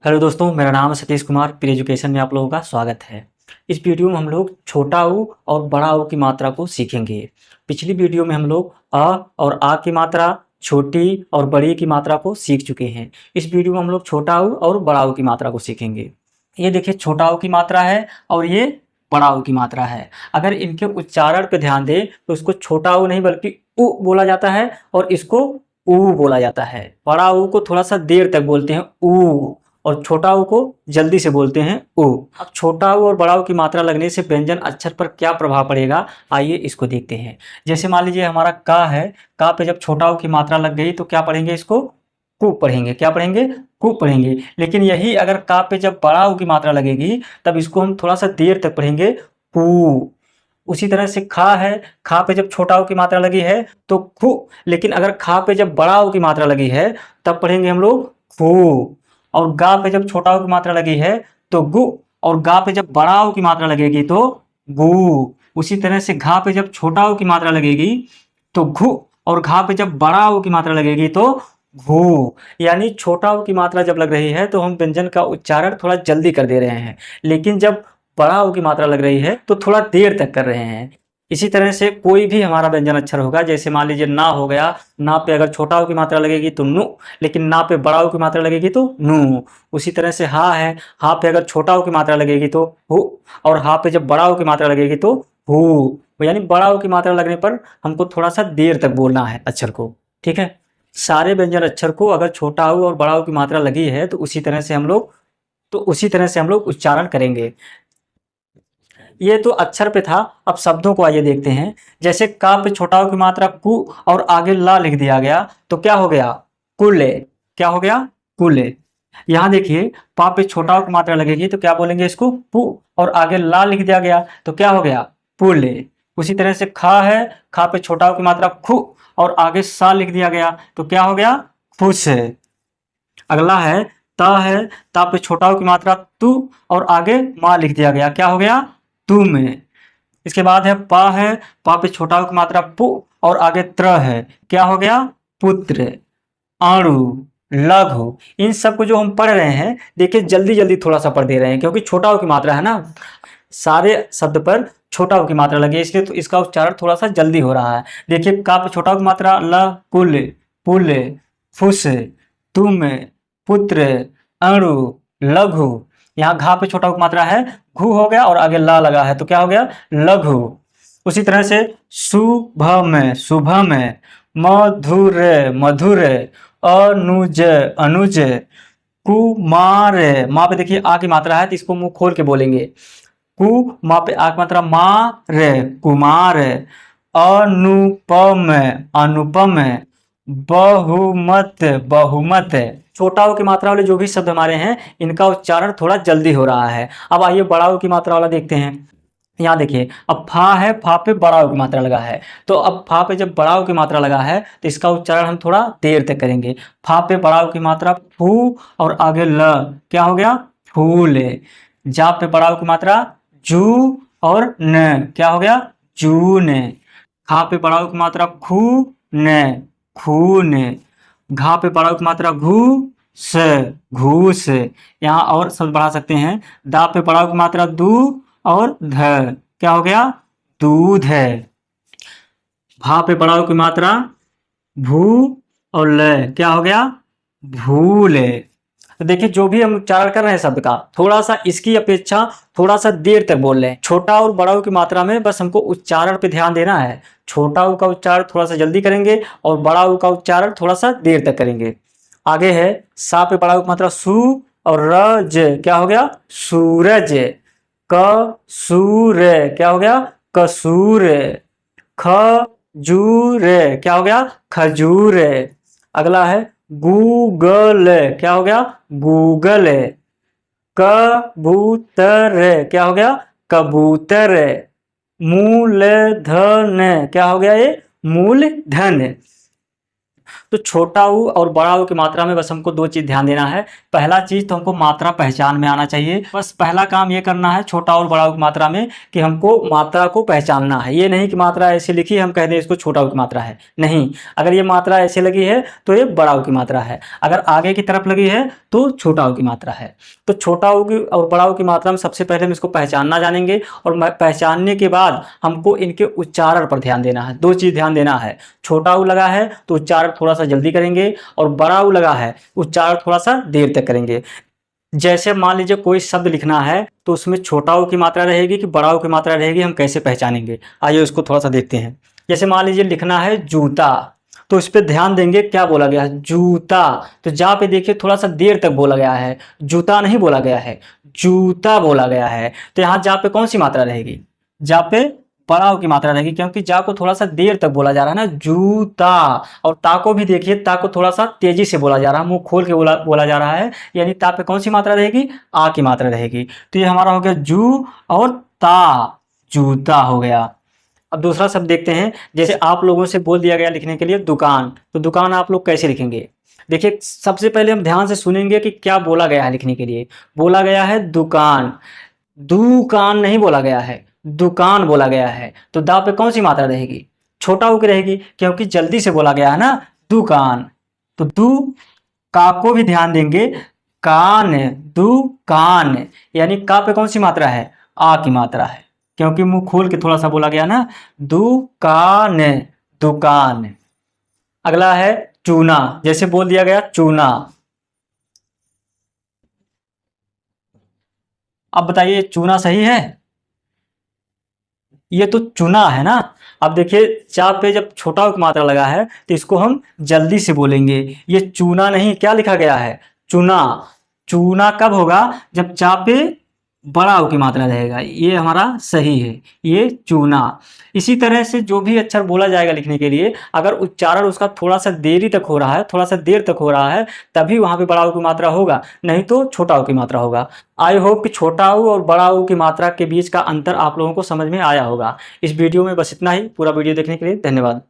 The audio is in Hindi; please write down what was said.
हेलो दोस्तों, मेरा नाम है सतीश कुमार। प्री एजुकेशन में आप लोगों का स्वागत है। इस वीडियो में हम लोग छोटा ऊ और बड़ा ऊ की मात्रा को सीखेंगे। पिछली वीडियो में हम लोग अ और आ की मात्रा, छोटी और बड़ी की मात्रा को सीख चुके हैं। इस वीडियो में हम लोग छोटा ऊ और बड़ा ऊ की मात्रा को सीखेंगे। ये देखिए, छोटा ऊ की मात्रा है और ये बड़ा ऊ की मात्रा है। अगर इनके उच्चारण पर ध्यान दें तो इसको छोटा ऊ नहीं बल्कि उ बोला जाता है और इसको ऊ बोला जाता है। बड़ा ऊ को थोड़ा सा देर तक बोलते हैं ऊ, और छोटा ऊ को जल्दी से बोलते हैं ऊ। अब छोटा ऊ और बड़ा ऊ की मात्रा लगने से व्यंजन अक्षर पर क्या प्रभाव पड़ेगा, आइए इसको देखते हैं। जैसे मान लीजिए हमारा का है, का पे जब छोटा ऊ की मात्रा लग गई तो क्या पढ़ेंगे, इसको कु पढ़ेंगे। क्या पढ़ेंगे? कु पढ़ेंगे। लेकिन यही अगर का पे जब बड़ा ऊ की मात्रा लगेगी तब इसको हम थोड़ा सा देर तक पढ़ेंगे कु। उसी तरह से खा है, खा पे जब छोटा ऊ की मात्रा लगी है तो खु, लेकिन अगर खा पे जब बड़ा ऊ की मात्रा लगी है तब पढ़ेंगे हम लोग खू। और गा पे जब छोटा ऊ की मात्रा लगी है तो गु, और गा पे जब बड़ा ऊ की मात्रा लगेगी तो गु। उसी तरह से घा पे जब छोटा ऊ की मात्रा लगेगी तो घु, और घा पे जब बड़ा ऊ की मात्रा लगेगी तो घू। यानी छोटा ऊ की मात्रा जब लग रही है तो हम व्यंजन का उच्चारण थोड़ा जल्दी कर दे रहे हैं, लेकिन जब बड़ा ऊ की मात्रा लग रही है तो थोड़ा देर तक कर रहे हैं। इसी तरह से कोई भी हमारा व्यंजन अक्षर होगा, जैसे मान लीजिए ना हो गया, ना पे अगर छोटा ऊ की मात्रा लगेगी तो नु, लेकिन ना पे बड़ा ऊ की मात्रा लगेगी तो नू। उसी तरह से हा है, हा पे अगर छोटा ऊ की मात्रा लगेगी तो हु, और हा पे जब बड़ा ऊ की मात्रा लगेगी तो हु। यानी बड़ा ऊ की मात्रा लगने पर हमको थोड़ा सा देर तक बोलना है अक्षर को। ठीक है, सारे व्यंजन अक्षर को अगर छोटा ऊ और बड़ा ऊ की मात्रा लगी है तो उसी तरह से हम लोग उच्चारण करेंगे। ये तो अक्षर पे था, अब शब्दों को आइए देखते हैं। जैसे का पे छोटा ऊ की मात्रा कु और आगे ला लिख दिया गया तो क्या हो गया, कुले। क्या हो गया, कुले। यहाँ देखिए, पा पे छोटा ऊ की मात्रा लगेगी तो क्या बोलेंगे, इसको पु, और आगे ला लिख दिया गया तो क्या हो गया, पुले। उसी तरह से खा है, खा पे छोटा ऊ की मात्रा खु और आगे सा लिख दिया गया तो क्या हो गया, खुश। अगला है ता है, ता पे छोटा ऊ की मात्रा तू और आगे माँ लिख दिया गया, क्या हो गया, तुम। इसके बाद है पा है, पा पे छोटा ऊ की मात्रा पु और आगे त्र है, क्या हो गया, पुत्र। अणु, लघु, इन सब को जो हम पढ़ रहे हैं, देखिए जल्दी जल्दी थोड़ा सा पढ़ दे रहे हैं क्योंकि छोटा ऊ की मात्रा है ना। सारे शब्द पर छोटा ऊ की मात्रा लगी है, इसलिए तो इसका उच्चारण थोड़ा सा जल्दी हो रहा है। देखिए, का पे छोटा ऊ की मात्रा ल, कुल, पुल, फुस, तुम, पुत्र, अणु, लघु। यहाँ घा पे छोटा ऊ की मात्रा है, घु हो गया और आगे ला लगा है तो क्या हो गया, लघु। उसी तरह से शुभम, शुभम, मधुर, मधुर, अनुज, अनुज, कुमार। माँ पे देखिए आ की मात्रा है तो इसको मुंह खोल के बोलेंगे कु, माँ पे आ की मात्रा मार, कुमार। अनुपम, अनुपम, बहुमत, बहुमत। छोटा ऊ की मात्रा वाले जो भी शब्द हमारे हैं इनका उच्चारण थोड़ा जल्दी हो रहा है। अब आइए बड़ा ऊ की मात्रा वाला देखते हैं। यहाँ देखिए, अब फा है, फा पे बड़ा ऊ की मात्रा लगा है तो अब फा पे जब बड़ा ऊ की मात्रा लगा है तो इसका उच्चारण हम थोड़ा देर तक करेंगे। फा पे बड़ा ऊ की मात्रा फू और आगे ल, क्या हो गया, फूल। जा पे बड़ा ऊ की मात्रा जू और न, क्या हो गया, जून। खा पे बड़ा ऊ की मात्रा खू न, खून। घा पे बड़ा ऊ की मात्रा घू स, घूस। यहाँ और शब्द बढ़ा सकते हैं। दा पे बड़ा ऊ की मात्रा दू और ध, क्या हो गया, दूध। भा पे बड़ा ऊ की मात्रा भू और ल, क्या हो गया, भूल। तो देखिए, जो भी हम उच्चारण कर रहे हैं शब्द का, थोड़ा सा इसकी अपेक्षा थोड़ा सा देर तक बोल रहे हैं। छोटा और बड़ा ऊ की मात्रा में बस हमको उच्चारण पे ध्यान देना है। छोटा ऊ का उच्चारण थोड़ा सा जल्दी करेंगे और बड़ा ऊ का उच्चारण थोड़ा सा देर तक करेंगे। आगे है सा पे बड़ा ऊ की मात्रा सू और रज, क्या हो गया, सूरज। क सूर, क्या हो गया, कसूर। खजूर, क्या हो गया, खजूर। अगला है गूगल, क्या हो गया, गूगल। कबूतर, क्या हो गया, कबूतर। मूलधन, क्या हो गया, ये मूलधन। तो छोटा ऊ और बड़ा ऊ की मात्रा में बस हमको दो चीज ध्यान देना है। पहला चीज़ तो हमको मात्रा पहचान में आना चाहिए। बस पहला काम ये करना है छोटा और बड़ा की मात्रा में कि हमको मात्रा को पहचानना है। ये नहीं कि मात्रा ऐसे लिखी है हम कह दें इसको छोटा की मात्रा है, नहीं। अगर ये मात्रा ऐसे लगी है तो ये बड़ा की मात्रा है, अगर आगे की तरफ लगी है तो छोटा की मात्रा है। तो छोटा की और बड़ा की मात्रा में सबसे पहले हम इसको पहचानना जानेंगे, और पहचानने के बाद हमको इनके उच्चारण पर ध्यान देना है। दो चीज़ ध्यान देना है, छोटा ऊ लगा है तो उच्चारण थोड़ा सा जल्दी करेंगे, और बड़ा ऊ लगा है उच्चारण थोड़ा सा देर तक करेंगे। जैसे मान लीजिए कोई शब्द लिखना है तो उसमें छोटा ऊ की मात्रा रहेगी कि बड़ा ऊ की मात्रा रहेगी, हम कैसे पहचानेंगे, आइए उसको थोड़ा सा देखते हैं। जैसे मान लीजिए लिखना है जूता, तो इस पर ध्यान देंगे क्या बोला गया है, जूता। तो जहाँ पे देखिए थोड़ा सा देर तक बोला गया है, जूता नहीं बोला गया है, जूता बोला गया है। तो यहाँ जहाँ पे कौन सी मात्रा रहेगी, जहाँ पे बड़ा की मात्रा रहेगी, क्योंकि जा को थोड़ा सा देर तक बोला जा रहा है ना, जूता। और ता को भी देखिए, ता को थोड़ा सा तेजी से बोला जा रहा है, मुंह खोल के बोला जा रहा है, यानी ता पे कौन सी मात्रा रहेगी, आ की मात्रा रहेगी। तो ये हमारा हो गया जू और ता, जूता हो गया। अब दूसरा शब्द देखते हैं। जैसे आप लोगों से बोल दिया गया लिखने के लिए दुकान, तो दुकान आप लोग कैसे लिखेंगे। देखिए सबसे पहले हम ध्यान से सुनेंगे कि क्या बोला गया है लिखने के लिए। बोला गया है दुकान, दुकान नहीं बोला गया है, दुकान बोला गया है। तो दा पे कौन सी मात्रा रहेगी, छोटा ऊ की रहेगी, क्योंकि जल्दी से बोला गया है ना, दुकान। तो दू का को भी ध्यान देंगे, कान, दुकान, यानी का पे कौन सी मात्रा है, आ की मात्रा है, क्योंकि मुंह खोल के थोड़ा सा बोला गया ना, दुकान, दुकान। अगला है चूना, जैसे बोल दिया गया चूना। अब बताइए चूना सही है, ये तो चुना है ना। अब देखिए चा पे जब छोटा की मात्रा लगा है तो इसको हम जल्दी से बोलेंगे, ये चूना नहीं, क्या लिखा गया है, चुना। चूना कब होगा, जब चा पे बड़ा की मात्रा रहेगा, ये हमारा सही है, ये चूना। इसी तरह से जो भी अक्षर बोला जाएगा लिखने के लिए, अगर उच्चारण उसका थोड़ा सा देरी तक हो रहा है, थोड़ा सा देर तक हो रहा है, तभी वहाँ पे बड़ा ऊ की मात्रा होगा, नहीं तो छोटा ऊ की मात्रा होगा। आई होप कि छोटा ऊ और बड़ा ऊ की मात्रा के बीच का अंतर आप लोगों को समझ में आया होगा। इस वीडियो में बस इतना ही। पूरा वीडियो देखने के लिए धन्यवाद।